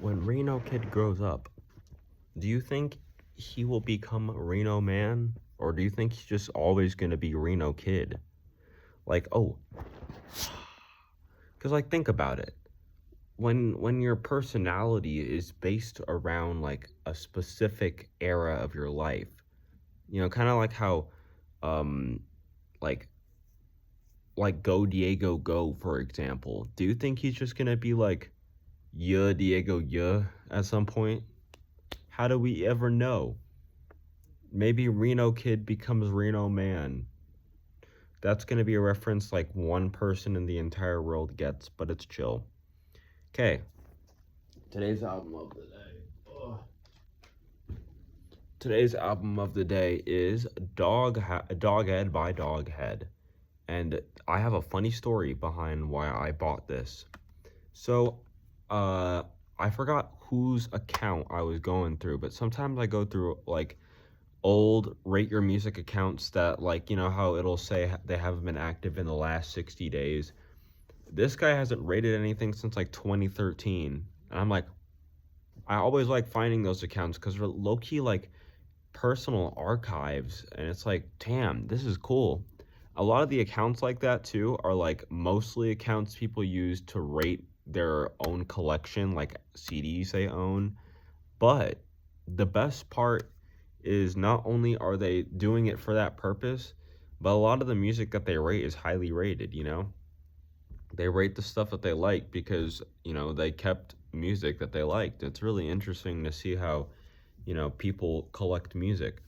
When Reno Kid grows up, do you think he will become Reno Man? Or do you think he's just always gonna be Reno Kid? Like, oh, because like think about it. When your personality is based around like a specific era of your life, kind of like how, um, like Go Diego Go, for example. Do you think he's just gonna be like, yeah, Diego, yeah, at some point? How do we ever know? Maybe Reno Kid becomes Reno Man. That's gonna be a reference like one person in the entire world gets, but it's chill. Okay, today's album of the day. Ugh. Today's album of the day is Doghead by Doghead. And I have a funny story behind why I bought this. So, I forgot whose account I was going through, but sometimes I go through like old rate your music accounts that, like, you know how it'll say they haven't been active in the last 60 days. This guy hasn't rated anything since like 2013. And I'm like, I always like finding those accounts because they're low key like personal archives. And it's like, damn, this is cool. A lot of the accounts like that too are like mostly accounts people use to rate their own collection, like CDs they own. But the best part is not only are they doing it for that purpose, but a lot of the music that they rate is highly rated. They rate the stuff that they like because, they kept music that they liked. It's really interesting to see how, people collect music.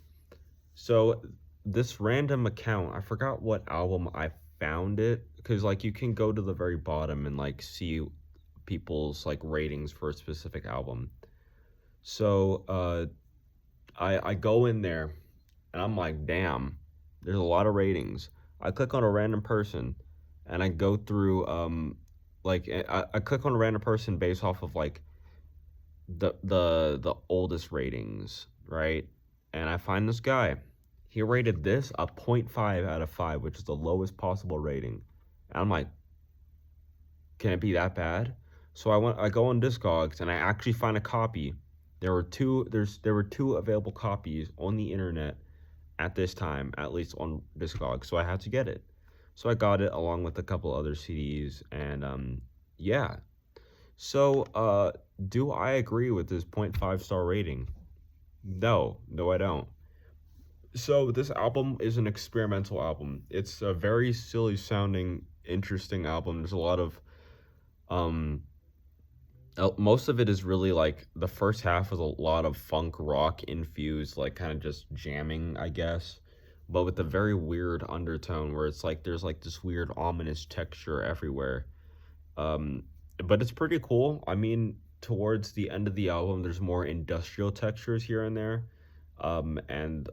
So this random account, I forgot what album I found it because like you can go to the very bottom and like see people's like ratings for a specific album. So I go in there and I'm like, damn, there's a lot of ratings. I click on a random person and I go through like I click on a random person based off of like the oldest ratings, right? And I find this guy. He rated this a point 0.5 out of 5, which is the lowest possible rating. And I'm like, can it be that bad? So I go on Discogs and I actually find a copy. There were two available copies on the internet at this time, at least on Discogs. So I had to get it. So I got it along with a couple other CDs and yeah. So do I agree with this 0.5 star rating? No, I don't. So this album is an experimental album. It's a very silly sounding, interesting album. There's a lot of um most of it is really like the first half is a lot of funk rock infused, like kind of just jamming, I guess, but with a very weird undertone where it's like there's like this weird ominous texture everywhere. Um, but it's pretty cool. I mean, towards the end of the album, there's more industrial textures here and there. And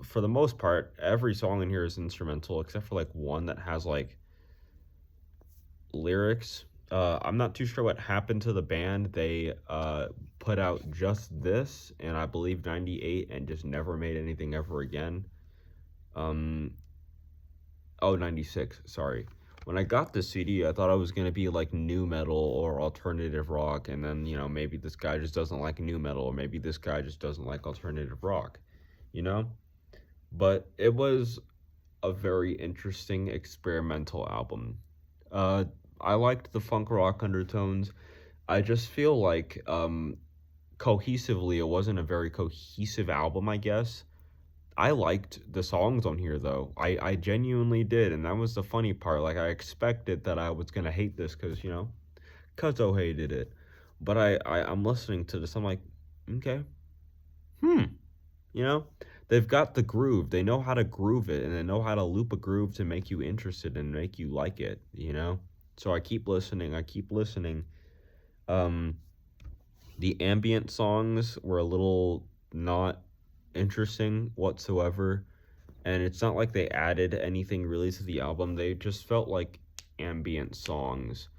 for the most part, every song in here is instrumental except for like one that has like lyrics. I'm not too sure what happened to the band. They put out just this in I believe 98 and just never made anything ever again. Um, oh, 96, sorry. When I got this CD, I thought I was going to be like new metal or alternative rock, and then, maybe this guy just doesn't like new metal, or maybe this guy just doesn't like alternative rock, you know? But it was a very interesting experimental album. Uh, I liked the funk rock undertones. I just feel like cohesively, it wasn't a very cohesive album, I guess. I liked the songs on here though. I genuinely did, and that was the funny part. Like I expected that I was gonna hate this because Cuzzo hated it, but I'm listening to this. I'm like, okay, hmm, you know, they've got the groove. They know how to groove it, and they know how to loop a groove to make you interested and make you like it. So I keep listening. I keep listening. Um, the ambient songs were a little not interesting whatsoever, and it's not like they added anything really to the album. They just felt like ambient songs.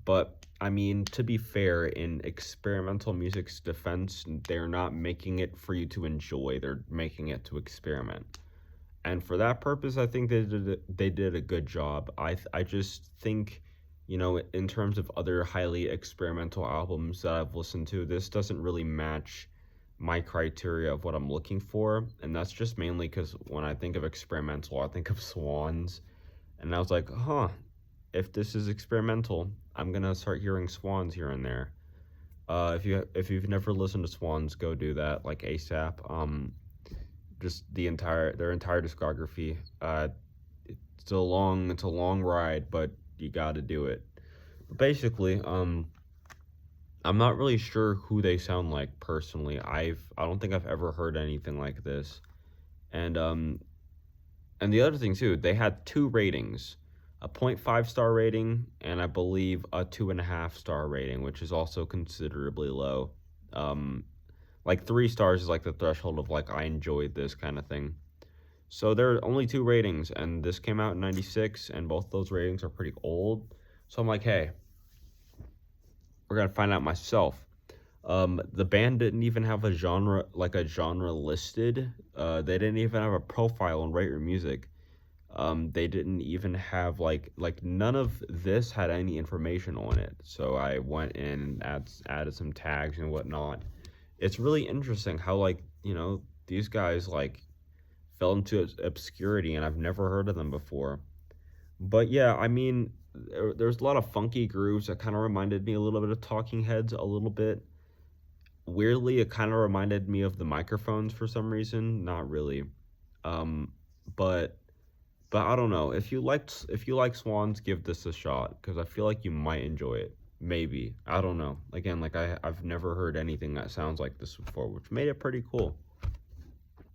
But I mean, to be fair, in experimental music's defense, they're not making it for you to enjoy. They're making it to experiment. And for that purpose, I think they did a good job. I just think in terms of other highly experimental albums that I've listened to, this doesn't really match my criteria of what I'm looking for. And that's just mainly because when I think of experimental, I think of Swans. And I was like, huh, if this is experimental, I'm gonna start hearing Swans here and there. If you've never listened to Swans, go do that like ASAP. Just their entire discography. It's a long ride, but you got to do it. But basically, I'm not really sure who they sound like personally. I don't think I've ever heard anything like this. And the other thing too, they had two ratings, a 0.5 star rating, and I believe a 2.5 star rating, which is also considerably low. Um, like 3 stars is like the threshold of like I enjoyed this kind of thing. So there are only two ratings, and this came out in '96, and both those ratings are pretty old. So I'm like, hey, we're gonna find out myself. The band didn't even have a genre listed. They didn't even have a profile on Rate Your Music. They didn't even have like none of this had any information on it. So I went in and added some tags and whatnot. It's really interesting how these guys fell into obscurity, and I've never heard of them before. But yeah, I mean, there's a lot of funky grooves that kind of reminded me a little bit of Talking Heads, a little bit. Weirdly, it kind of reminded me of the Microphones for some reason. Not really, um, but I don't know. If you like Swans, give this a shot because I feel like you might enjoy it. Maybe, I don't know. Again, I've never heard anything that sounds like this before, which made it pretty cool.